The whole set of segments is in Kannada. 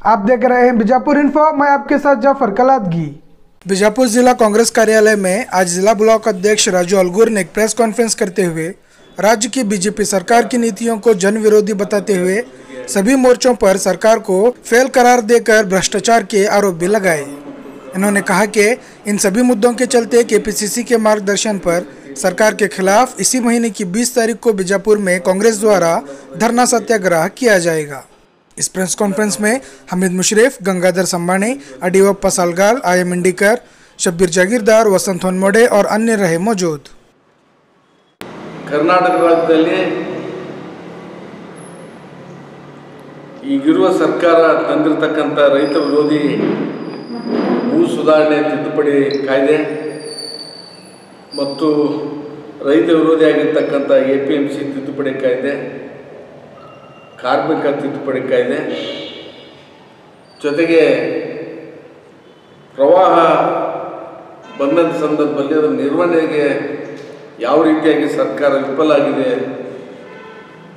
आप देख रहे हैं बीजापुर इन्फो। मैं आपके साथ जाफर कलादगी। बीजापुर जिला कांग्रेस कार्यालय में आज जिला ब्लॉक अध्यक्ष राजू अलगुर ने एक प्रेस कॉन्फ्रेंस करते हुए राज्य की बीजेपी सरकार की नीतियों को जन विरोधी बताते हुए सभी मोर्चों पर सरकार को फेल करार देकर भ्रष्टाचार के आरोप भी लगाए। इन्होंने कहा कि इन सभी मुद्दों के चलते केपीसीसी के मार्गदर्शन पर सरकार के खिलाफ इसी महीने की 20 तारीख को बीजापुर में कांग्रेस द्वारा धरना सत्याग्रह किया जाएगा। इस प्रेस कॉन्फ्रेंस में हमीद मुशर्रफ, गंगाधर संबाणे, अडिवप्पा सालगाल, आयम इंडिकर, शब्बीर जागीरदार, वसंत होनमोडे और अन्य रहे मौजूद। कर्नाटक राज्यದಲ್ಲಿ ಈಗಿರುವ ಸರ್ಕಾರ ತಂದಿರತಕ್ಕಂತ ರೈತ ವಿರೋಧಿ ಭೂ ಸುಧಾರಣೆ ತಿದ್ದುಪಡಿ ಕಾಯ್ದೆ ಮತ್ತು ರೈತ ವಿರೋಧಿಯಾಗಿರತಕ್ಕಂತ ಎಪಿಎಂಸಿ ತಿದ್ದುಪಡಿ ಕಾಯ್ದೆ, ಕಾರ್ಮಿಕ ತಿದ್ದುಪಡಿ ಕಾಯ್ದೆ ಜೊತೆಗೆ ಪ್ರವಾಹ ಬಂದ ಸಂದರ್ಭದಲ್ಲಿ ಅದರ ನಿರ್ವಹಣೆಗೆ ಯಾವ ರೀತಿಯಾಗಿ ಸರ್ಕಾರ ವಿಫಲ ಆಗಿದೆ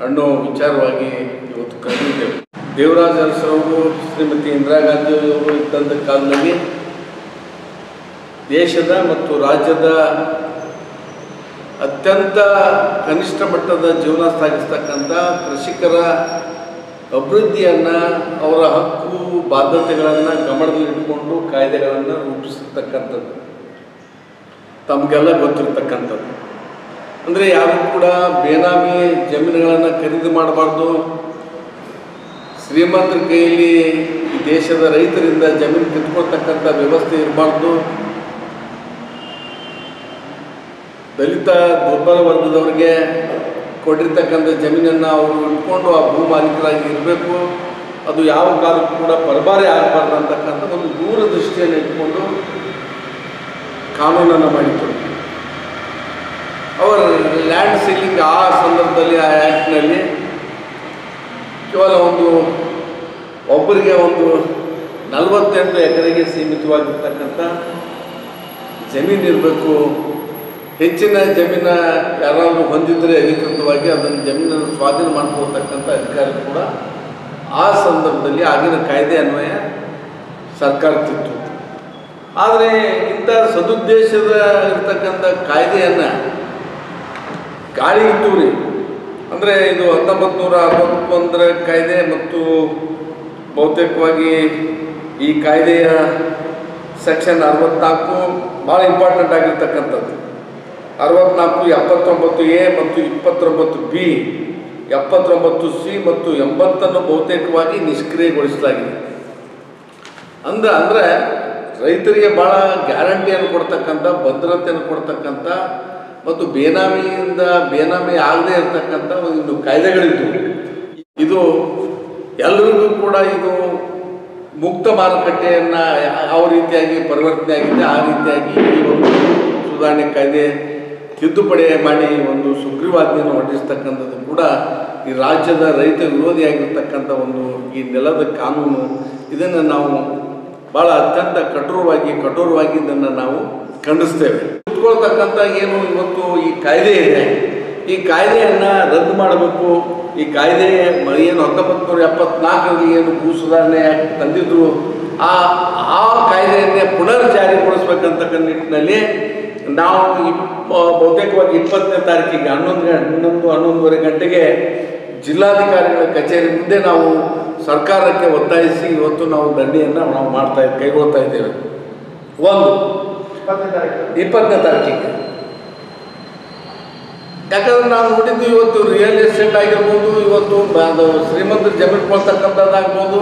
ಅನ್ನೋ ವಿಚಾರವಾಗಿ ಇವತ್ತು ಕಂಡಿದ್ದೇವೆ। ದೇವರಾಜ ಅರಸರವರು, ಶ್ರೀಮತಿ ಇಂದಿರಾ ಗಾಂಧಿ ಅವರು ಇದ್ದಂಥ ಕಾಲದಲ್ಲಿ ದೇಶದ ಮತ್ತು ರಾಜ್ಯದ ಅತ್ಯಂತ ಕನಿಷ್ಠ ಮಟ್ಟದ ಜೀವನ ಸಾಗಿಸ್ತಕ್ಕಂಥ ಕೃಷಿಕರ ಅಭಿವೃದ್ಧಿಯನ್ನು, ಅವರ ಹಕ್ಕು ಬಾಧ್ಯತೆಗಳನ್ನು ಗಮನದಲ್ಲಿಟ್ಟುಕೊಂಡು ಕಾಯ್ದೆಗಳನ್ನು ರೂಪಿಸಿರ್ತಕ್ಕಂಥದ್ದು ತಮಗೆಲ್ಲ ಗೊತ್ತಿರ್ತಕ್ಕಂಥದ್ದು। ಅಂದರೆ ಯಾರು ಕೂಡ ಬೇನಾಮಿ ಜಮೀನುಗಳನ್ನು ಖರೀದಿ ಮಾಡಬಾರ್ದು, ಶ್ರೀಮಂತರ ಕೈಯಲ್ಲಿ ಈ ದೇಶದ ರೈತರಿಂದ ಜಮೀನು ಕಿತ್ಕೊಳ್ತಕ್ಕಂಥ ವ್ಯವಸ್ಥೆ ಇರಬಾರ್ದು, ದಲಿತ ದುರ್ಬಲ ವರ್ಗದವರಿಗೆ ಕೊಟ್ಟಿರ್ತಕ್ಕಂಥ ಜಮೀನನ್ನು ಅವರು ಇಟ್ಕೊಂಡು ಆ ಭೂ ಮಾಲೀಕರಾಗಿ ಇರಬೇಕು, ಅದು ಯಾವ ಕಾಲಕ್ಕೂ ಕೂಡ ಪರಭಾರೆ ಆಗಬಾರ್ದು ಅಂತಕ್ಕಂಥ ಒಂದು ದೂರದೃಷ್ಟಿಯನ್ನು ಇಟ್ಕೊಂಡು ಕಾನೂನನ್ನು ಮಾಡಿಕೊಡು। ಅವರ ಲ್ಯಾಂಡ್ ಸೀಲಿಂಗ್ ಆ ಸಂದರ್ಭದಲ್ಲಿ ಆ ಆ್ಯಕ್ಟ್ನಲ್ಲಿ ಕೇವಲ ಒಬ್ಬರಿಗೆ 48 ಎಕರೆಗೆ ಸೀಮಿತವಾಗಿರ್ತಕ್ಕಂಥ ಜಮೀನು ಇರಬೇಕು, ಹೆಚ್ಚಿನ ಜಮೀನು ಯಾರಾದರೂ ಹೊಂದಿದ್ದರೆ ಅಧಿಕೃತವಾಗಿ ಅದನ್ನು ಜಮೀನನ್ನು ಸ್ವಾಧೀನ ಮಾಡ್ಕೊಳ್ತಕ್ಕಂಥ ಅಧಿಕಾರ ಕೂಡ ಆ ಸಂದರ್ಭದಲ್ಲಿ ಆಗಿನ ಕಾಯ್ದೆ ಅನ್ವಯ ಸರ್ಕಾರಕ್ಕಿತ್ತು। ಆದರೆ ಇಂಥ ಸದುದ್ದೇಶದ ಇರ್ತಕ್ಕಂಥ ಕಾಯ್ದೆಯನ್ನು ಗಾಳಿಗೆ ತೂರಿ, ಅಂದರೆ ಇದು 1961ರ ಕಾಯ್ದೆ ಮತ್ತು ಬಹುತೇಕವಾಗಿ ಈ ಕಾಯ್ದೆಯ ಸೆಕ್ಷನ್ 64 ಭಾಳ ಇಂಪಾರ್ಟೆಂಟ್ ಆಗಿರ್ತಕ್ಕಂಥದ್ದು। 64, 79A ಮತ್ತು 29B, 79C ಮತ್ತು 80 ಬಹುತೇಕವಾಗಿ ನಿಷ್ಕ್ರಿಯಗೊಳಿಸಲಾಗಿದೆ। ಅಂದರೆ ರೈತರಿಗೆ ಭಾಳ ಗ್ಯಾರಂಟಿಯನ್ನು ಕೊಡ್ತಕ್ಕಂಥ, ಭದ್ರತೆಯನ್ನು ಕೊಡ್ತಕ್ಕಂಥ ಮತ್ತು ಬೇನಾಮಿ ಆಗದೇ ಇರತಕ್ಕಂಥ ಒಂದು ಕಾಯ್ದೆಗಳಿದ್ದು, ಇದು ಎಲ್ಲರಿಗೂ ಕೂಡ ಇದು ಮುಕ್ತ ಮಾರುಕಟ್ಟೆಯನ್ನು ಯಾವ ರೀತಿಯಾಗಿ ಪರಿವರ್ತನೆ ಆಗಿದೆ ಆ ರೀತಿಯಾಗಿ ಈ ಒಂದು ಸುಧಾರಣೆ ಕಾಯ್ದೆ ತಿದ್ದುಪಡಿ ಮಾಡಿ ಒಂದು ಸುಗ್ರೀವಾಜ್ಞೆಯನ್ನು ಹೊರಡಿಸ್ತಕ್ಕಂಥದ್ದು ಕೂಡ ಈ ರಾಜ್ಯದ ರೈತ ವಿರೋಧಿಯಾಗಿರ್ತಕ್ಕಂಥ ಈ ನೆಲದ ಕಾನೂನು, ಇದನ್ನು ನಾವು ಭಾಳ ಅತ್ಯಂತ ಕಠೋರವಾಗಿ ಇದನ್ನು ನಾವು ಖಂಡಿಸ್ತೇವೆ। ಕುತ್ಕೊಳ್ತಕ್ಕಂಥ ಏನು ಇವತ್ತು ಈ ಕಾಯ್ದೆ ಇದೆ, ಈ ಕಾಯ್ದೆಯನ್ನು ರದ್ದು ಮಾಡಬೇಕು। ಈ ಕಾಯ್ದೆ ಏನು 1974ರಲ್ಲಿ ಏನು ಭೂ ಸುಧಾರಣೆ ತಂದಿದ್ರು ಆ ಕಾಯ್ದೆಯನ್ನೇ ಪುನರ್ ಜಾರಿಗೊಳಿಸ್ಬೇಕಂತಕ್ಕ ನಿಟ್ಟಿನಲ್ಲಿ ನಾವು ಬಹುತೇಕವಾಗಿ 20ನೇ ತಾರೀಕಿಗೆ 11:30 ಗಂಟೆಗೆ ಜಿಲ್ಲಾಧಿಕಾರಿಗಳ ಕಚೇರಿ ಮುಂದೆ ನಾವು ಸರ್ಕಾರಕ್ಕೆ ಒತ್ತಾಯಿಸಿ ಇವತ್ತು ನಾವು ದಂಡಿಯನ್ನು ನಾವು ಕೈಗೊಳ್ತಾ ಇದ್ದೇವೆ। 20ನೇ ತಾರೀಕಿಗೆ ಯಾಕಂದ್ರೆ ನಾವು ನೋಡಿದ್ದು ಇವತ್ತು ರಿಯಲ್ ಎಸ್ಟೇಟ್ ಆಗಿರ್ಬೋದು, ಇವತ್ತು ಶ್ರೀಮಂತರ ಜಮೀನು ಕೊಡ್ತಕ್ಕಂಥದ್ದಾಗ್ಬೋದು,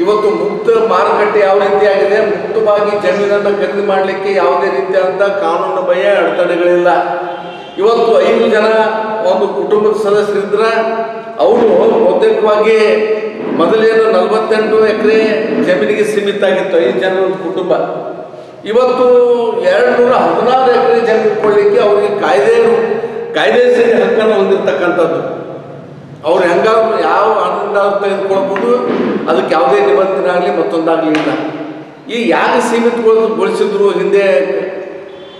ಇವತ್ತು ಮುಕ್ತ ಮಾರುಕಟ್ಟೆ ಯಾವ ರೀತಿಯಾಗಿದೆ, ಮುಕ್ತವಾಗಿ ಜಮೀನನ್ನು ಖರೀದಿ ಮಾಡಲಿಕ್ಕೆ ಯಾವುದೇ ರೀತಿಯಾದಂಥ ಕಾನೂನು ಭಯ, ಅಡೆತಡೆಗಳಿಲ್ಲ। ಇವತ್ತು 5 ಜನ ಒಂದು ಕುಟುಂಬದ ಸದಸ್ಯರಿದ್ರೆ ಅವರು ಬಹುತೇಕವಾಗಿ ಮೊದಲೇನು 48 ಎಕರೆ ಜಮೀನಿಗೆ ಸೀಮಿತ ಆಗಿತ್ತು 5 ಜನರ ಒಂದು ಕುಟುಂಬ, ಇವತ್ತು 216 ಎಕರೆ ಜಮೀನು ಕೊಡಲಿಕ್ಕೆ ಅವರಿಗೆ ಕಾಯ್ದೆಸರಿ ಹಕ್ಕನ್ನು ಹೊಂದಿರತಕ್ಕಂಥದ್ದು। ಅವ್ರು ಯಾವ ಅನುದಾನ ತೆಗೆದುಕೊಳ್ಬೋದು, ಅದಕ್ಕೆ ಯಾವುದೇ ನಿಬಂಧನೆ ಆಗಲಿ ಮತ್ತೊಂದಾಗಲಿ ಇಲ್ಲ। ಈ ಯಾಕೆ ಸೀಮಿತಗೊಳಿಸಿದ್ರು ಹಿಂದೆ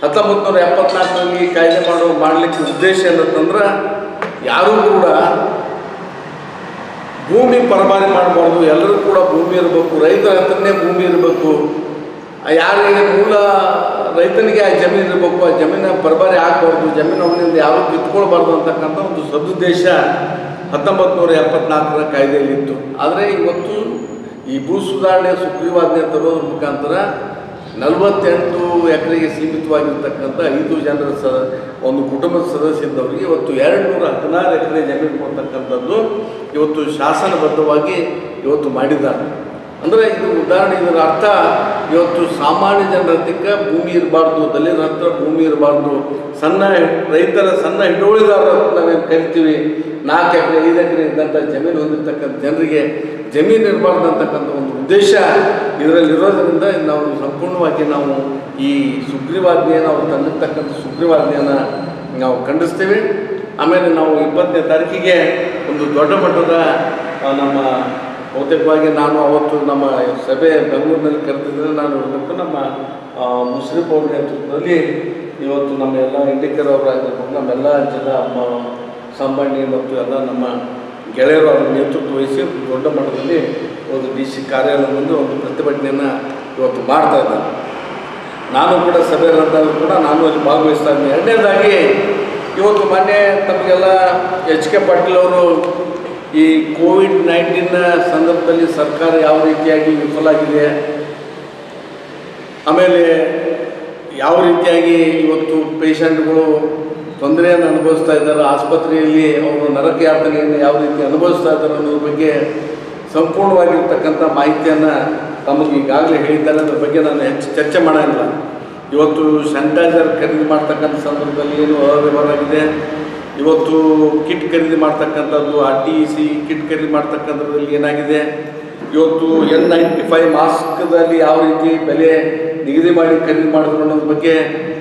1974ರಲ್ಲಿ ಕಾಯ್ದೆ ಮಾಡಲಿಕ್ಕೆ ಉದ್ದೇಶ ಏನಂತಂದ್ರೆ ಯಾರೂ ಕೂಡ ಭೂಮಿ ಪರಮಾರಿ ಮಾಡಬಾರ್ದು, ಎಲ್ಲರೂ ಕೂಡ ಭೂಮಿ ಇರಬೇಕು, ರೈತರ ಹತ್ರನೇ ಭೂಮಿ ಇರಬೇಕು, ಯಾರಿಗೆ ಮೂಲ ರೈತನಿಗೆ ಆ ಜಮೀನು ಇರಬೇಕು, ಆ ಜಮೀನ ಪರಬಾರಿ ಆಗಬಾರ್ದು, ಜಮೀನು ಅವನಿಂದ ಯಾರು ಕಿತ್ಕೊಳ್ಬಾರ್ದು ಅಂತಕ್ಕಂಥ ಒಂದು ಸದುದ್ದೇಶ 1974ರ ಕಾಯ್ದೆಯಲ್ಲಿತ್ತು. ಆದರೆ ಇವತ್ತು ಈ ಭೂ ಸುಧಾರಣೆ ಸುಗ್ರೀವಾಜ್ಞೆ ತರೋದ್ರ ಮುಖಾಂತರ 48 ಎಕರೆಗೆ ಸೀಮಿತವಾಗಿರ್ತಕ್ಕಂಥ 5 ಜನರ ಒಂದು ಕುಟುಂಬದ ಸದಸ್ಯರಿದ್ದವರಿಗೆ ಇವತ್ತು 216 ಎಕರೆ ಜಮೀನು ಕೊಡ್ತಕ್ಕಂಥದ್ದು ಇವತ್ತು ಶಾಸನಬದ್ಧವಾಗಿ ಇವತ್ತು ಮಾಡಿದ್ದಾರೆ. ಅಂದರೆ ಇದು ಉದಾಹರಣೆ, ಇದರ ಅರ್ಥ ಇವತ್ತು ಸಾಮಾನ್ಯ ಜನರ ಹತ್ತಿರ ಭೂಮಿ ಇರಬಾರ್ದು, ದಲಿತರ ಹತ್ರ ಭೂಮಿ ಇರಬಾರ್ದು, ಸಣ್ಣ ರೈತರ ಸಣ್ಣ ಹಿಡುವಳಿದಾರರು ನಾವೇನು ಕರಿತೀವಿ, 4 ಎಕರೆ 5 ಎಕರೆ ಇದ್ದಂಥ ಜಮೀನು ಹೊಂದಿರತಕ್ಕಂಥ ಜನರಿಗೆ ಜಮೀನು ಇರಬಾರ್ದು ಅಂತಕ್ಕಂಥ ಒಂದು ಉದ್ದೇಶ ಇದರಲ್ಲಿರೋದರಿಂದ ನಾವು ಸಂಪೂರ್ಣವಾಗಿ ನಾವು ಈ ಸುಗ್ರೀವಾಜ್ಞೆಯನ್ನು ಅವರು ತಂದಿರ್ತಕ್ಕಂಥ ಸುಗ್ರೀವಾಜ್ಞೆಯನ್ನು ನಾವು ಖಂಡಿಸ್ತೀವಿ. ಆಮೇಲೆ ನಾವು 20ನೇ ತಾರೀಕಿಗೆ ಒಂದು ದೊಡ್ಡ ಮಟ್ಟದ ನಮ್ಮ ಬಹುತೇಕವಾಗಿ ನಾನು ಅವತ್ತು ನಮ್ಮ ಸಭೆ ಬೆಂಗಳೂರಿನಲ್ಲಿ ಕರೆದಿದ್ದರೆ ನಾನು ಇರಬೇಕು, ನಮ್ಮ ಮುಸ್ರಿಫ್ ಅವ್ರ ನೇತೃತ್ವದಲ್ಲಿ ಇವತ್ತು ನಮ್ಮ ಎಲ್ಲ ಇಂಡಿಕರ್ ಅವರಾಗಿರ್ಬೋದು, ನಮ್ಮೆಲ್ಲ ಜಿಲ್ಲಾ ಸಂಬಂಧಿ ಮತ್ತು ಎಲ್ಲ ನಮ್ಮ ಗೆಳೆಯರು ಅವರ ನೇತೃತ್ವ ವಹಿಸಿ ದೊಡ್ಡ ಮಟ್ಟದಲ್ಲಿ ಒಂದು DC ಕಾರ್ಯಾಲಯ ಮುಂದೆ ಒಂದು ಪ್ರತಿಭಟನೆಯನ್ನು ಇವತ್ತು ಮಾಡ್ತಾ ಇದ್ದಾರೆ. ನಾನು ಕೂಡ ಸಭೆ ರದ್ದಾದರೂ ಕೂಡ ನಾನು ಅಲ್ಲಿ ಭಾಗವಹಿಸ್ತಾ ಇದ್ದೀನಿ. ಎರಡನೇದಾಗಿ ಇವತ್ತು ಮೊನ್ನೆ ತಮಗೆಲ್ಲ HK ಪಾಟೀಲ್ ಅವರು ಈ ಕೋವಿಡ್-19 ಸಂದರ್ಭದಲ್ಲಿ ಸರ್ಕಾರ ಯಾವ ರೀತಿಯಾಗಿ ವಿಫಲಾಗಿದೆ, ಆಮೇಲೆ ಯಾವ ರೀತಿಯಾಗಿ ಇವತ್ತು ಪೇಷಂಟ್ಗಳು ತೊಂದರೆಯನ್ನು ಅನುಭವಿಸ್ತಾ ಇದ್ದಾರೆ, ಆಸ್ಪತ್ರೆಯಲ್ಲಿ ಅವರು ನರಕ ಯಾತನೆಯನ್ನು ಯಾವ ರೀತಿ ಅನುಭವಿಸ್ತಾ ಇದ್ದಾರೆ ಅನ್ನೋದ್ರ ಬಗ್ಗೆ ಸಂಪೂರ್ಣವಾಗಿರ್ತಕ್ಕಂಥ ಮಾಹಿತಿಯನ್ನು ತಮಗೆ ಈಗಾಗಲೇ ಹೇಳಿದ್ದಾರೆ. ಅದ್ರ ಬಗ್ಗೆ ನಾನು ಹೆಚ್ಚು ಚರ್ಚೆ ಮಾಡೋಂಗಿಲ್ಲ. ಇವತ್ತು ಸ್ಯಾನಿಟೈಸರ್ ಖರೀದಿ ಮಾಡ್ತಕ್ಕಂಥ ಸಂದರ್ಭದಲ್ಲಿ ಏನು ಅವ್ಯವಹಾರ ಆಗಿದೆ, ಇವತ್ತು ಕಿಟ್ ಖರೀದಿ ಮಾಡ್ತಕ್ಕಂಥದ್ದು, RTC ಕಿಟ್ ಖರೀದಿ ಮಾಡ್ತಕ್ಕಂಥದ್ರಲ್ಲಿ ಏನಾಗಿದೆ, ಇವತ್ತು N95 ಮಾಸ್ಕ್ದಲ್ಲಿ ಯಾವ ರೀತಿ ಬೆಲೆ ನಿಗದಿ ಮಾಡಿ ಖರೀದಿ ಮಾಡಿದ್ರು ಅನ್ನೋದ್ರ ಬಗ್ಗೆ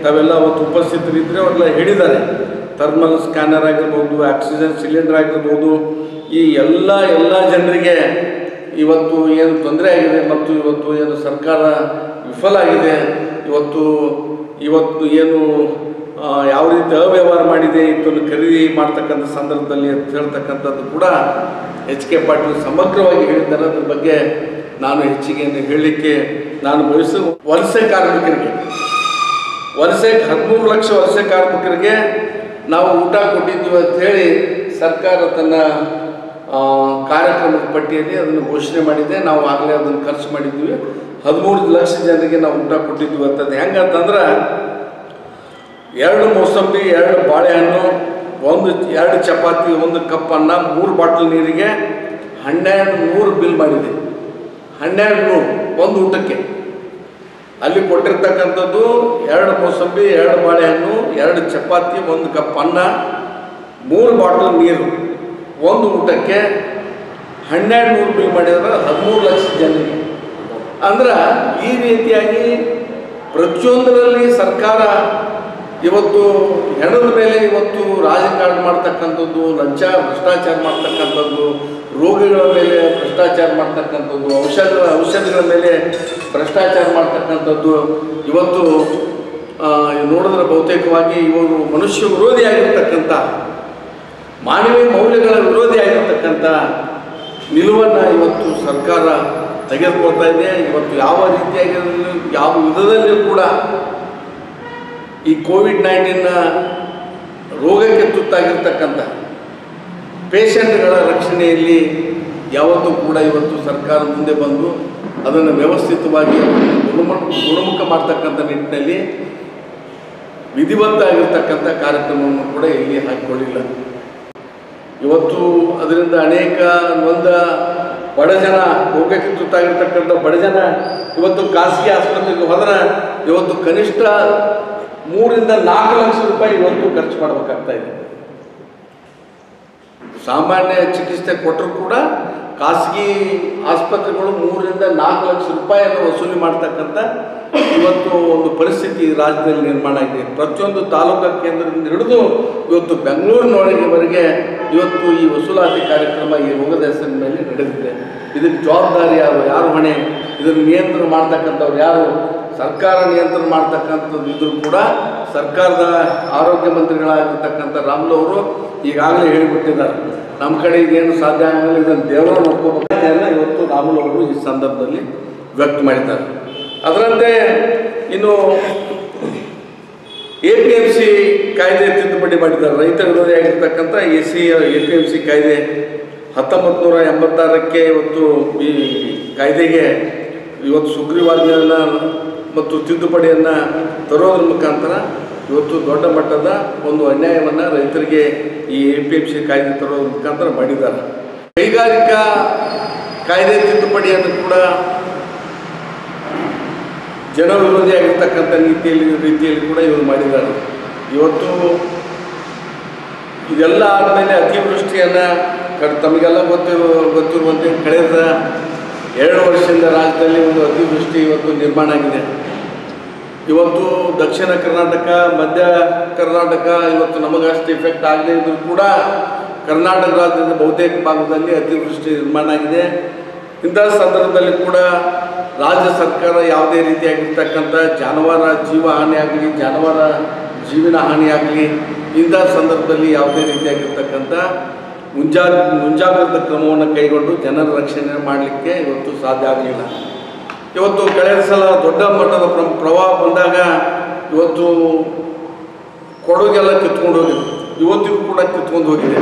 ತಾವೆಲ್ಲ ಅವತ್ತು ಉಪಸ್ಥಿತರಿದ್ದರೆ ಅವರೆಲ್ಲ ಹೇಳಿದ್ದಾರೆ. ಥರ್ಮಲ್ ಸ್ಕ್ಯಾನರ್ ಆಗಿರ್ಬೋದು, ಆಕ್ಸಿಜನ್ ಸಿಲಿಂಡರ್ ಆಗಿರ್ಬೋದು, ಈ ಎಲ್ಲ ಜನರಿಗೆ ಇವತ್ತು ಏನು ತೊಂದರೆ ಆಗಿದೆ ಮತ್ತು ಇವತ್ತು ಏನು ಸರ್ಕಾರ ವಿಫಲ ಆಗಿದೆ, ಇವತ್ತು ಏನು ಯಾವ ರೀತಿ ಅವ್ಯವಹಾರ ಮಾಡಿದೆ ಇದನ್ನು ಖರೀದಿ ಮಾಡ್ತಕ್ಕಂಥ ಸಂದರ್ಭದಲ್ಲಿ ಅಂತ ಹೇಳ್ತಕ್ಕಂಥದ್ದು ಕೂಡ HK ಪಾಟೀಲ್ ಸಮಗ್ರವಾಗಿ ಹೇಳಿದ್ದಾರೆ. ಅದ್ರ ಬಗ್ಗೆ ನಾನು ಹೆಚ್ಚಿಗೆ ಹೇಳಲಿಕ್ಕೆ ನಾನು ಬಯಸು. ವಲಸೆ ಕಾರ್ಮಿಕರಿಗೆ 13 ಲಕ್ಷ ವಲಸೆ ಕಾರ್ಮಿಕರಿಗೆ ನಾವು ಊಟ ಕೊಟ್ಟಿದ್ದೀವಿ ಅಂಥೇಳಿ ಸರ್ಕಾರ ತನ್ನ ಕಾರ್ಯಕ್ರಮದ ಪಟ್ಟಿಯಲ್ಲಿ ಅದನ್ನು ಘೋಷಣೆ ಮಾಡಿದೆ. ನಾವು ಆಗಲೇ ಅದನ್ನು ಖರ್ಚು ಮಾಡಿದ್ದೀವಿ. 13 ಲಕ್ಷ ಜನರಿಗೆ ನಾವು ಊಟ ಕೊಟ್ಟಿದ್ದೀವಿ ಅಂತದ್ದು ಹೆಂಗಂತಂದ್ರೆ 2 ಮೋಸಂಬಿ, 2 ಬಾಳೆಹಣ್ಣು, 2 ಚಪಾತಿ, 1 ಕಪ್ ಅನ್ನ, 3 ಬಾಟಲ್ ನೀರಿಗೆ 1200 ಬಿಲ್ ಮಾಡಿದೆ. 1200 ಒಂದು ಊಟಕ್ಕೆ. ಅಲ್ಲಿ ಕೊಟ್ಟಿರ್ತಕ್ಕಂಥದ್ದು 2 ಮೋಸಂಬಿ, 2 ಬಾಳೆಹಣ್ಣು, 2 ಚಪಾತಿ, 1 ಕಪ್ ಅನ್ನ, 3 ಬಾಟಲ್ ನೀರು, 1 ಊಟಕ್ಕೆ 1200 ಬಿಲ್ ಮಾಡಿದ್ರೆ 13 ಲಕ್ಷ ಜನರಿಗೆ. ಅಂದ್ರೆ ಈ ರೀತಿಯಾಗಿ ಪ್ರತಿಯೊಂದರಲ್ಲಿ ಸರ್ಕಾರ ಇವತ್ತು ಹೆಣದ ಮೇಲೆ ಇವತ್ತು ರಾಜಕಾರಣ ಮಾಡ್ತಕ್ಕಂಥದ್ದು, ಲಂಚ ಭ್ರಷ್ಟಾಚಾರ ಮಾಡ್ತಕ್ಕಂಥದ್ದು, ರೋಗಿಗಳ ಮೇಲೆ ಭ್ರಷ್ಟಾಚಾರ ಮಾಡ್ತಕ್ಕಂಥದ್ದು, ಔಷಧಿಗಳ ಮೇಲೆ ಭ್ರಷ್ಟಾಚಾರ ಮಾಡ್ತಕ್ಕಂಥದ್ದು ಇವತ್ತು ನೋಡಿದ್ರೆ ಬಹುತೇಕವಾಗಿ ಇವರು ಮನುಷ್ಯ ವಿರೋಧಿಯಾಗಿರ್ತಕ್ಕಂಥ, ಮಾನವೀಯ ಮೌಲ್ಯಗಳ ವಿರೋಧಿಯಾಗಿರ್ತಕ್ಕಂಥ ನಿಲುವನ್ನು ಇವತ್ತು ಸರ್ಕಾರ ತೆಗೆದುಕೊಳ್ತಾ ಇದೆ. ಇವತ್ತು ಯಾವ ರೀತಿಯಾಗಿ ಯಾವ ವಿಧದಲ್ಲಿಯೂ ಕೂಡ ಈ ಕೋವಿಡ್-19 ರೋಗಕ್ಕೆ ತುತ್ತಾಗಿರ್ತಕ್ಕಂಥ ಪೇಷಂಟ್ಗಳ ರಕ್ಷಣೆಯಲ್ಲಿ ಯಾವತ್ತೂ ಕೂಡ ಇವತ್ತು ಸರ್ಕಾರ ಮುಂದೆ ಬಂದು ಅದನ್ನು ವ್ಯವಸ್ಥಿತವಾಗಿ ಗುಣಮುಖ ಮಾಡ್ತಕ್ಕಂಥ ನಿಟ್ಟಿನಲ್ಲಿ ವಿಧಿಬದ್ಧ ಆಗಿರ್ತಕ್ಕಂಥ ಕಾರ್ಯಕ್ರಮವನ್ನು ಕೂಡ ಇಲ್ಲಿ ಹಾಕಿಕೊಳ್ಳಿಲ್ಲ. ಇವತ್ತು ಅದರಿಂದ ಅನೇಕ ಬಡ ಜನ, ರೋಗಕ್ಕೆ ತುತ್ತಾಗಿರ್ತಕ್ಕಂಥ ಬಡ ಜನ ಇವತ್ತು ಖಾಸಗಿ ಆಸ್ಪತ್ರೆಗೆ ಹೋದರೆ ಇವತ್ತು ಕನಿಷ್ಠ 3 ರಿಂದ 4 ಲಕ್ಷ ರೂಪಾಯಿ ಇವತ್ತು ಖರ್ಚು ಮಾಡಬೇಕಾಗ್ತಾ ಇದೆ. ಸಾಮಾನ್ಯ ಚಿಕಿತ್ಸೆ ಕೊಟ್ಟರು ಕೂಡ ಖಾಸಗಿ ಆಸ್ಪತ್ರೆಗಳು 3 ರಿಂದ 4 ಲಕ್ಷ ರೂಪಾಯಿಯನ್ನು ವಸೂಲಿ ಮಾಡ್ತಕ್ಕಂಥ ಇವತ್ತು ಒಂದು ಪರಿಸ್ಥಿತಿ ರಾಜ್ಯದಲ್ಲಿ ನಿರ್ಮಾಣ ಆಗಿದೆ. ಪ್ರತಿಯೊಂದು ತಾಲೂಕಾ ಕೇಂದ್ರದಿಂದ ಹಿಡಿದು ಇವತ್ತು ಬೆಂಗಳೂರಿನೊಳಗೆವರೆಗೆ ಇವತ್ತು ಈ ವಸೂಲಾತಿ ಕಾರ್ಯಕ್ರಮ ಈ ರೋಗದ ಹೆಸರಿನಲ್ಲಿ ನಡೆದಿದೆ. ಇದಕ್ಕೆ ಜವಾಬ್ದಾರಿ ಯಾರು ಹೊಣೆ? ಇದನ್ನು ನಿಯಂತ್ರಣ ಮಾಡ್ತಕ್ಕಂಥವ್ರು ಯಾರು? ಸರ್ಕಾರ ನಿಯಂತ್ರಣ ಮಾಡ್ತಕ್ಕಂಥದ್ದು ಇದ್ರೂ ಕೂಡ ಸರ್ಕಾರದ ಆರೋಗ್ಯ ಮಂತ್ರಿಗಳಾಗಿರ್ತಕ್ಕಂಥ ರಾಮುಲು ಅವರು ಈಗಾಗಲೇ ಹೇಳಿಬಿಟ್ಟಿದ್ದಾರೆ, ನಮ್ಮ ಕಡೆ ಈಗೇನು ಸಾಧ್ಯ ಆಗಲ್ಲ, ಇದನ್ನು ದೇವರ ನೋಡ್ಕೋಬೇಕಂತ ಇವತ್ತು ರಾಮುಲು ಅವರು ಈ ಸಂದರ್ಭದಲ್ಲಿ ವ್ಯಕ್ತ ಮಾಡಿದ್ದಾರೆ. ಅದರಂತೆ ಇನ್ನು APMC ಕಾಯ್ದೆ ತಿದ್ದುಪಡಿ ಮಾಡಿದ್ದಾರೆ. ರೈತ ವಿರೋಧಿಯಾಗಿರ್ತಕ್ಕಂಥ APMC ಕಾಯ್ದೆ 1986ಕ್ಕೆ ಇವತ್ತು ಈ ಕಾಯ್ದೆಗೆ ಇವತ್ತು ಸುಗ್ರೀವಾಜ್ಞೆಯನ್ನು ಮತ್ತು ತಿದ್ದುಪಡಿಯನ್ನು ತರೋದ್ರ ಮುಖಾಂತರ ಇವತ್ತು ದೊಡ್ಡ ಮಟ್ಟದ ಒಂದು ಅನ್ಯಾಯವನ್ನು ರೈತರಿಗೆ ಈ APMC ಕಾಯ್ದೆ ತರೋದ್ರ ಮುಖಾಂತರ ಮಾಡಿದ್ದಾರೆ. ಕೈಗಾರಿಕಾ ಕಾಯ್ದೆ ತಿದ್ದುಪಡಿಯನ್ನು ಕೂಡ ಜನ ವಿರೋಧಿಯಾಗಿರ್ತಕ್ಕಂಥ ರೀತಿಯಲ್ಲಿ ಕೂಡ ಇವರು ಮಾಡಿದ್ದಾರೆ. ಇವತ್ತು ಇದೆಲ್ಲ ಆದಮೇಲೆ ಅತಿವೃಷ್ಟಿಯನ್ನು ತಮಗೆಲ್ಲ ಗೊತ್ತಿರುವಂತೆ ಕಳೆದ 2 ವರ್ಷದಿಂದ ರಾಜ್ಯದಲ್ಲಿ ಒಂದು ಅತಿವೃಷ್ಟಿ ಇವತ್ತು ನಿರ್ಮಾಣ ಆಗಿದೆ. ಇವತ್ತು ದಕ್ಷಿಣ ಕರ್ನಾಟಕ, ಮಧ್ಯ ಕರ್ನಾಟಕ ಇವತ್ತು ನಮಗಷ್ಟು ಇಫೆಕ್ಟ್ ಆಗದೇ ಇದ್ರೂ ಕೂಡ ಕರ್ನಾಟಕ ರಾಜ್ಯದ ಬಹುತೇಕ ಭಾಗದಲ್ಲಿ ಅತಿವೃಷ್ಟಿ ನಿರ್ಮಾಣ ಆಗಿದೆ. ಇಂಥ ಸಂದರ್ಭದಲ್ಲಿ ಕೂಡ ರಾಜ್ಯ ಸರ್ಕಾರ ಯಾವುದೇ ರೀತಿಯಾಗಿರ್ತಕ್ಕಂಥ ಜಾನುವಾರ ಜೀವ ಹಾನಿಯಾಗಲಿ, ಜಾನುವಾರ ಜೀವನ ಹಾನಿಯಾಗಲಿ, ಇಂಥ ಸಂದರ್ಭದಲ್ಲಿ ಯಾವುದೇ ರೀತಿಯಾಗಿರ್ತಕ್ಕಂಥ ಮುಂಜಾಗ್ರತಾ ಕ್ರಮವನ್ನು ಕೈಗೊಂಡು ಜನರ ರಕ್ಷಣೆ ಮಾಡಲಿಕ್ಕೆ ಇವತ್ತು ಸಾಧ್ಯ ಆಗಲಿಲ್ಲ. ಇವತ್ತು ಕಳೆದ ಸಲ ದೊಡ್ಡ ಮಟ್ಟದ ಪ್ರವಾಹ ಬಂದಾಗ ಇವತ್ತು ಕೊಡಗೆಲ್ಲ ಕಿತ್ಕೊಂಡು ಹೋಗಿದೆ, ಇವತ್ತಿಗೂ ಕೂಡ ಕಿತ್ಕೊಂಡು ಹೋಗಿದೆ.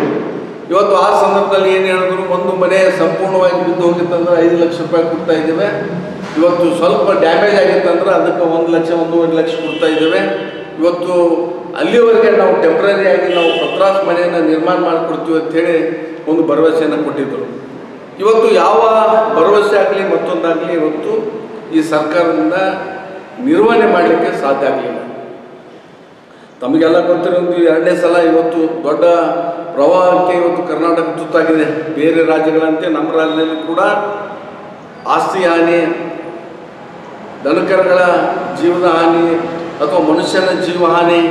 ಇವತ್ತು ಆ ಸಂದರ್ಭದಲ್ಲಿ ಏನು ಹೇಳಿದ್ರು, ಒಂದು ಮನೆ ಸಂಪೂರ್ಣವಾಗಿ ಬಿದ್ದು ಹೋಗಿತ್ತಂದ್ರೆ 5 ಲಕ್ಷ ರೂಪಾಯಿ ಕೊಡ್ತಾ ಇದ್ದೇವೆ. ಇವತ್ತು ಸ್ವಲ್ಪ ಡ್ಯಾಮೇಜ್ ಆಗಿತ್ತಂದ್ರೆ ಅದಕ್ಕೆ 1 ಲಕ್ಷ 1.5 ಲಕ್ಷ ಕೊಡ್ತಾ ಇದ್ದೇವೆ. ಇವತ್ತು ಅಲ್ಲಿವರೆಗೆ ನಾವು ಟೆಂಪ್ರರಿಯಾಗಿ ನಾವು ಪತ್ರಾಸ್ ಮನೆಯನ್ನು ನಿರ್ಮಾಣ ಮಾಡಿಕೊಡ್ತೀವಿ ಅಂಥೇಳಿ ಒಂದು ಭರವಸೆಯನ್ನು ಕೊಟ್ಟಿದ್ದರು. ಇವತ್ತು ಯಾವ ಭರವಸೆ ಆಗಲಿ ಮತ್ತೊಂದಾಗಲಿ ಇವತ್ತು ಈ ಸರ್ಕಾರದಿಂದ ನಿರ್ವಹಣೆ ಮಾಡಲಿಕ್ಕೆ ಸಾಧ್ಯ ಆಗಲಿಲ್ಲ. ತಮಗೆಲ್ಲ ಗೊತ್ತಿರೋದು 2ನೇ ಸಲ ಇವತ್ತು ದೊಡ್ಡ ಪ್ರವಾಹಕ್ಕೆ ಇವತ್ತು ಕರ್ನಾಟಕ ತುತ್ತಾಗಿದೆ. ಬೇರೆ ರಾಜ್ಯಗಳಂತೆ ನಮ್ಮ ರಾಜ್ಯದಲ್ಲಿ ಕೂಡ ಆಸ್ತಿ ಹಾನಿ, ದನಕರುಗಳ ಜೀವನ ಹಾನಿ ಅಥವಾ ಮನುಷ್ಯನ ಜೀವ ಹಾನಿ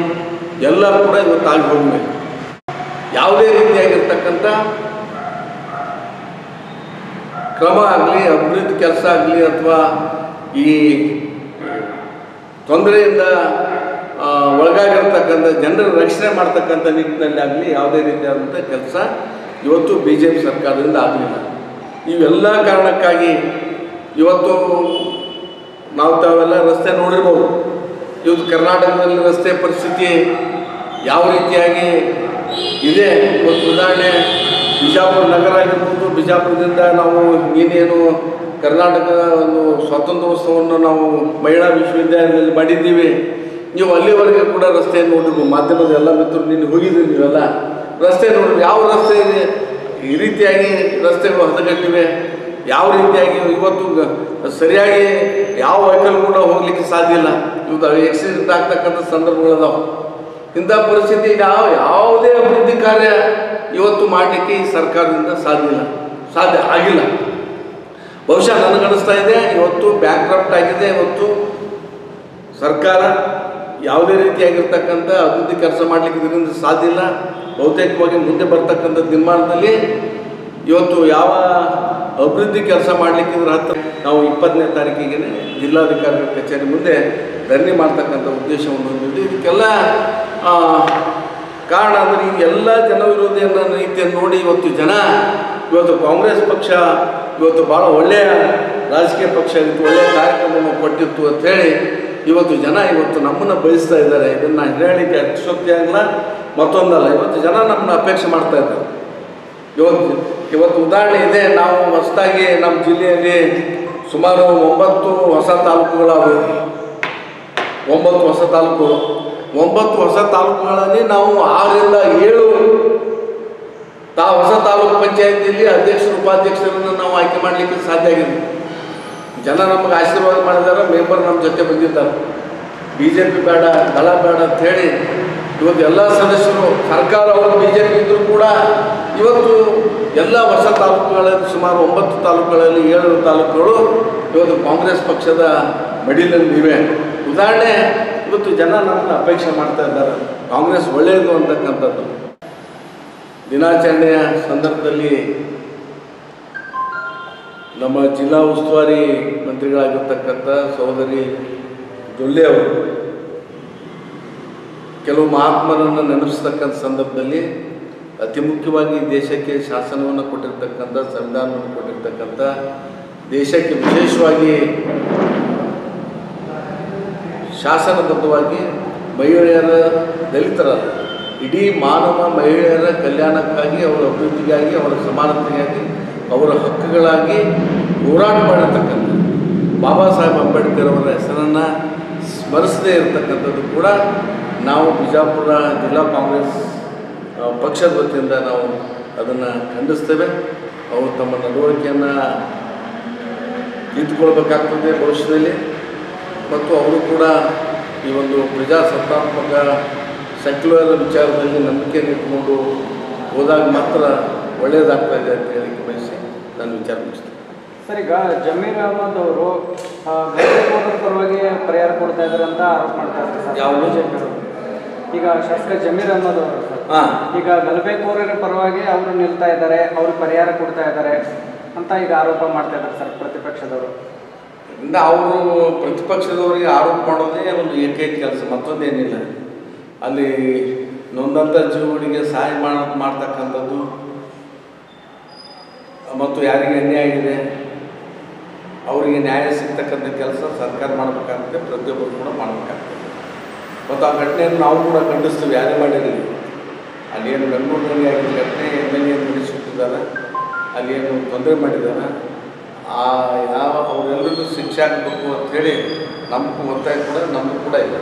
ಎಲ್ಲ ಕೂಡ ಇವತ್ತು ಆಗಿ ಹೋಗಿವೆ. ಯಾವುದೇ ರೀತಿಯಾಗಿರ್ತಕ್ಕಂಥ ಕ್ರಮ ಆಗಲಿ, ಅಭಿವೃದ್ಧಿ ಕೆಲಸ ಆಗಲಿ ಅಥವಾ ಈ ತೊಂದರೆಯಿಂದ ಒಳಗಾಗಿರ್ತಕ್ಕಂಥ ಜನರ ರಕ್ಷಣೆ ಮಾಡ್ತಕ್ಕಂಥ ನಿಟ್ಟಿನಲ್ಲಿ ಆಗಲಿ ಯಾವುದೇ ರೀತಿಯಾದಂಥ ಕೆಲಸ ಇವತ್ತು BJP ಸರ್ಕಾರದಿಂದ ಆಗಲಿಲ್ಲ. ಇವೆಲ್ಲ ಕಾರಣಕ್ಕಾಗಿ ಇವತ್ತು ನಾವು ತಾವೆಲ್ಲ ರಸ್ತೆ ನೋಡಿರ್ಬೋದು. ಇವತ್ತು ಕರ್ನಾಟಕದಲ್ಲಿ ರಸ್ತೆ ಪರಿಸ್ಥಿತಿ ಯಾವ ರೀತಿಯಾಗಿ ಇದೆ. ಇವತ್ತು ಉದಾಹರಣೆ ಬಿಜಾಪುರ ನಗರ ಆಗಿರ್ಬೋದು, ಬಿಜಾಪುರದಿಂದ ನಾವು ಏನೇನು ಕರ್ನಾಟಕ ಒಂದು ಸ್ವಾತಂತ್ರ್ಯೋತ್ಸವವನ್ನು ನಾವು ಮಹಿಳಾ ವಿಶ್ವವಿದ್ಯಾಲಯದಲ್ಲಿ ಮಾಡಿದ್ದೀವಿ. ನೀವು ಅಲ್ಲಿವರೆಗೆ ಕೂಡ ರಸ್ತೆ ನೋಡಿರ್ಬೋದು. ಮಾಧ್ಯಮದ ಎಲ್ಲ ಮಿತ್ರರು ನಿನ್ನೆ ಹೋಗಿದ್ದೀರಿ, ನೀವೆಲ್ಲ ರಸ್ತೆ ನೋಡಿರಿ. ಯಾವ ರಸ್ತೆ ಈ ರೀತಿಯಾಗಿ ರಸ್ತೆಗಳು ಹದಗೆಟ್ಟಿವೆ, ಯಾವ ರೀತಿಯಾಗಿ ಇವತ್ತು ಸರಿಯಾಗಿ ಯಾವ ವೆಹಿಕಲ್ ಕೂಡ ಹೋಗಲಿಕ್ಕೆ ಸಾಧ್ಯ ಇಲ್ಲ. ಇವತ್ತು ಆಕ್ಸಿಡೆಂಟ್ ಆಗ್ತಕ್ಕಂಥ ಸಂದರ್ಭಗಳದಾವೆ. ಇಂಥ ಪರಿಸ್ಥಿತಿ ಯಾವುದೇ ಅಭಿವೃದ್ಧಿ ಕಾರ್ಯ ಇವತ್ತು ಮಾಡಲಿಕ್ಕೆ ಈ ಸರ್ಕಾರದಿಂದ ಸಾಧ್ಯ ಆಗಿಲ್ಲ. ಬಹುಶಃ ನನಗನ್ನಿಸ್ತಾ ಇದೆ ಇವತ್ತು ಬ್ಯಾಂಕ್ರಪ್ಟ್ ಆಗಿದೆ. ಇವತ್ತು ಸರ್ಕಾರ ಯಾವುದೇ ರೀತಿಯಾಗಿರ್ತಕ್ಕಂಥ ಅಭಿವೃದ್ಧಿ ಕೆಲಸ ಮಾಡಲಿಕ್ಕೆ ಇದರಿಂದ ಸಾಧ್ಯ ಇಲ್ಲ. ಬಹುತೇಕವಾಗಿ ಮುಂದೆ ಬರ್ತಕ್ಕಂಥ ನಿರ್ಮಾಣದಲ್ಲಿ ಇವತ್ತು ಯಾವ ಅಭಿವೃದ್ಧಿ ಕೆಲಸ ಮಾಡಲಿಕ್ಕೆ ಇದ್ರ ಹತ್ತಿರ ನಾವು 20ನೇ ತಾರೀಕಿಗೆ ಜಿಲ್ಲಾಧಿಕಾರಿಗಳ ಕಚೇರಿ ಮುಂದೆ ಧರಣಿ ಮಾಡ್ತಕ್ಕಂಥ ಉದ್ದೇಶವನ್ನು ಹೊಂದಿದ್ದೀವಿ. ಇದಕ್ಕೆಲ್ಲ ಕಾರಣ ಅಂದರೆ ಈ ಎಲ್ಲ ಜನವಿರೋಧಿಯನ್ನ ರೀತಿಯನ್ನು ನೋಡಿ ಇವತ್ತು ಕಾಂಗ್ರೆಸ್ ಪಕ್ಷ ಇವತ್ತು ಭಾಳ ಒಳ್ಳೆಯ ರಾಜಕೀಯ ಪಕ್ಷ ಇತ್ತು, ಒಳ್ಳೆಯ ಕಾರ್ಯಕ್ರಮವನ್ನು ಕೊಟ್ಟಿತ್ತು ಅಂಥೇಳಿ ಇವತ್ತು ಜನ ನಮ್ಮನ್ನು ಬಯಸ್ತಾ ಇದ್ದಾರೆ. ಇದನ್ನು ಹೇಳಲಿಕ್ಕೆ ಅತಿಶಕ್ತಿ ಆಗಲ್ಲ, ಮತ್ತೊಂದಲ್ಲ. ಇವತ್ತು ಜನ ನಮ್ಮನ್ನು ಅಪೇಕ್ಷೆ ಮಾಡ್ತಾ ಇದ್ದಾರೆ. ಇವತ್ತು ಉದಾಹರಣೆ ಇದೆ. ನಾವು ಹೊಸದಾಗಿ ನಮ್ಮ ಜಿಲ್ಲೆಯಲ್ಲಿ ಸುಮಾರು 9 ಹೊಸ ತಾಲೂಕುಗಳಾದವು. 9 ಹೊಸ ತಾಲೂಕುಗಳು. 9 ಹೊಸ ತಾಲೂಕುಗಳಲ್ಲಿ ನಾವು 6ರಿಂದ 7 ಹೊಸ ತಾಲೂಕು ಪಂಚಾಯತಿಯಲ್ಲಿ ಅಧ್ಯಕ್ಷರು ಉಪಾಧ್ಯಕ್ಷರನ್ನು ನಾವು ಆಯ್ಕೆ ಮಾಡಲಿಕ್ಕೆ ಸಾಧ್ಯ ಆಗಿದೆ. ಜನ ನಮಗೆ ಆಶೀರ್ವಾದ ಮಾಡಿದ್ದಾರೆ, ಮೆಂಬರ್ ನಮ್ಮ ಜೊತೆ ಬಂದಿದ್ದಾರೆ. BJP ಬೇಡ, ದಳ ಬೇಡ ಅಂಥೇಳಿ ಇವತ್ತು ಎಲ್ಲ ಸದಸ್ಯರು ಸರ್ಕಾರ ಅವರು BJP ಇದ್ದರೂ ಕೂಡ ಇವತ್ತು ಎಲ್ಲ ಹೊಸ ತಾಲೂಕುಗಳಲ್ಲಿ ಸುಮಾರು 9 ತಾಲೂಕುಗಳಲ್ಲಿ 7 ತಾಲೂಕುಗಳು ಇವತ್ತು ಕಾಂಗ್ರೆಸ್ ಪಕ್ಷದ ಮಡಿಲಲ್ಲಿವೆ. ಉದಾಹರಣೆ ಇವತ್ತು ಜನ ನಮ್ಮನ್ನು ಅಪೇಕ್ಷೆ ಮಾಡ್ತಾ ಇದ್ದಾರೆ. ಕಾಂಗ್ರೆಸ್ ಒಳ್ಳೆಯದು ಅಂತಕ್ಕಂಥದ್ದು. ದಿನಾಚರಣೆಯ ಸಂದರ್ಭದಲ್ಲಿ ನಮ್ಮ ಜಿಲ್ಲಾ ಉಸ್ತುವಾರಿ ಮಂತ್ರಿಗಳಾಗಿರ್ತಕ್ಕಂಥ ಸಹೋದರಿ ಜೊಲ್ಲೆ ಅವರು ಕೆಲವು ಮಹಾತ್ಮರನ್ನು ನೆನಪಿಸ್ತಕ್ಕಂಥ ಸಂದರ್ಭದಲ್ಲಿ ಅತಿ ಮುಖ್ಯವಾಗಿ ದೇಶಕ್ಕೆ ಶಾಸನವನ್ನು ಕೊಟ್ಟಿರ್ತಕ್ಕಂಥ, ಸಂವಿಧಾನವನ್ನು ಕೊಟ್ಟಿರ್ತಕ್ಕಂಥ, ದೇಶಕ್ಕೆ ವಿಶೇಷವಾಗಿ ಶಾಸನಬದ್ಧವಾಗಿ ಮಹಿಳೆಯರ, ದಲಿತರ, ಇಡೀ ಮಾನವ ಮಹಿಳೆಯರ ಕಲ್ಯಾಣಕ್ಕಾಗಿ, ಅವರ ಅಭಿವೃದ್ಧಿಗಾಗಿ, ಅವರ ಸಮಾನತೆಗಾಗಿ, ಅವರ ಹಕ್ಕುಗಳಾಗಿ ಹೋರಾಟ ಮಾಡಿರ್ತಕ್ಕಂಥ ಬಾಬಾ ಸಾಹೇಬ್ ಅಂಬೇಡ್ಕರ್ ಅವರ ಹೆಸರನ್ನು ಸ್ಮರಿಸದೇ ಇರತಕ್ಕಂಥದ್ದು ಕೂಡ ನಾವು ಬಿಜಾಪುರ ಜಿಲ್ಲಾ ಕಾಂಗ್ರೆಸ್ ಪಕ್ಷದ ವತಿಯಿಂದ ನಾವು ಅದನ್ನು ಖಂಡಿಸ್ತೇವೆ. ಅವರು ತಮ್ಮ ನಡವಳಿಕೆಯನ್ನು ತಿದ್ದುಕೊಳ್ಬೇಕಾಗ್ತದೆ ಭವಿಷ್ಯದಲ್ಲಿ. ಮತ್ತು ಅವರು ಕೂಡ ಈ ಒಂದು ಪ್ರಜಾಸತ್ತಾತ್ಮಕ ಸೆಕ್ಯುಲರ್ ವಿಚಾರದಲ್ಲಿ ನಂಬಿಕೆಯನ್ನು ಇಟ್ಕೊಂಡು ಹೋದಾಗ ಮಾತ್ರ ಒಳ್ಳೆಯದಾಗ್ತಾ ಇದೆ ಅಂತ ಹೇಳಿ ಬಯಸಿ ನಾನು ವಿಚಾರ ಮುಗಿಸ್ತೇನೆ. ಸರ್, ಈಗ ಜಮೀರ್ ಅಹಮದ್ ಅವರು ಪರವಾಗಿ ಪರಿಹಾರ ಕೊಡ್ತಾ ಇದ್ದಾರೆ ಅಂತ ಆರೋಪ ಮಾಡ್ತಾ ಇದ್ದಾರೆ ಸರ್. ಯಾವ ಬಿಜೆಪಿ ಅವರು ಈಗ ಶಾಸಕ ಜಮೀರ್ ಅಹಮದ್ ಅವರು ಸರ್, ಈಗ ಗಲಭೆಕೋರರ ಪರವಾಗಿ ಅವರು ನಿಲ್ತಾ ಇದ್ದಾರೆ, ಅವರು ಪರಿಹಾರ ಕೊಡ್ತಾ ಇದ್ದಾರೆ ಅಂತ ಈಗ ಆರೋಪ ಮಾಡ್ತಾ ಇದ್ದಾರೆ ಸರ್ ಪ್ರತಿಪಕ್ಷದವರು. ಇಂದ ಅವರು ಪ್ರತಿಪಕ್ಷದವರಿಗೆ ಆರೋಪ ಮಾಡೋದೇ ಒಂದು ಏಕೈಕ ಕೆಲಸ, ಮತ್ತೊಂದೇನಿಲ್ಲ. ಅಲ್ಲಿ ನೊಂದಂಥ ಜೀವಗಳಿಗೆ ಸಹಾಯ ಮಾಡ್ತಕ್ಕಂಥದ್ದು ಮತ್ತು ಯಾರಿಗೆ ಅನ್ಯಾಯ ಆಗಿದೆ ಅವರಿಗೆ ನ್ಯಾಯ ಸಿಗ್ತಕ್ಕಂಥ ಕೆಲಸ ಸರ್ಕಾರ ಮಾಡಬೇಕಾಗ್ತದೆ, ಪ್ರತಿಯೊಬ್ಬರು ಕೂಡ ಮಾಡಬೇಕಾಗ್ತದೆ. ಮತ್ತು ಆ ಘಟನೆಯನ್ನು ನಾವು ಕೂಡ ಖಂಡಿಸ್ತೀವಿ, ಯಾರೇ ಮಾಡಿರಲಿ. ಅಲ್ಲಿ ಏನು ಬೆಂಗಳೂರಿನಲ್ಲಿ ಆಗಿದ್ದ ಘಟನೆ, MLA ಮುಗಿಸಿಟ್ಟಿದ್ದಾರೆ, ಅಲ್ಲಿ ಏನು ತೊಂದರೆ ಮಾಡಿದ್ದಾರೆ, ಅವರೆಲ್ಲರಿಗೂ ಶಿಕ್ಷೆ ಆಗಬೇಕು ಅಂಥೇಳಿ ನಮಗೂ ಒತ್ತಾಯ ಕೂಡ ನಮಗೂ ಕೂಡ ಇದೆ.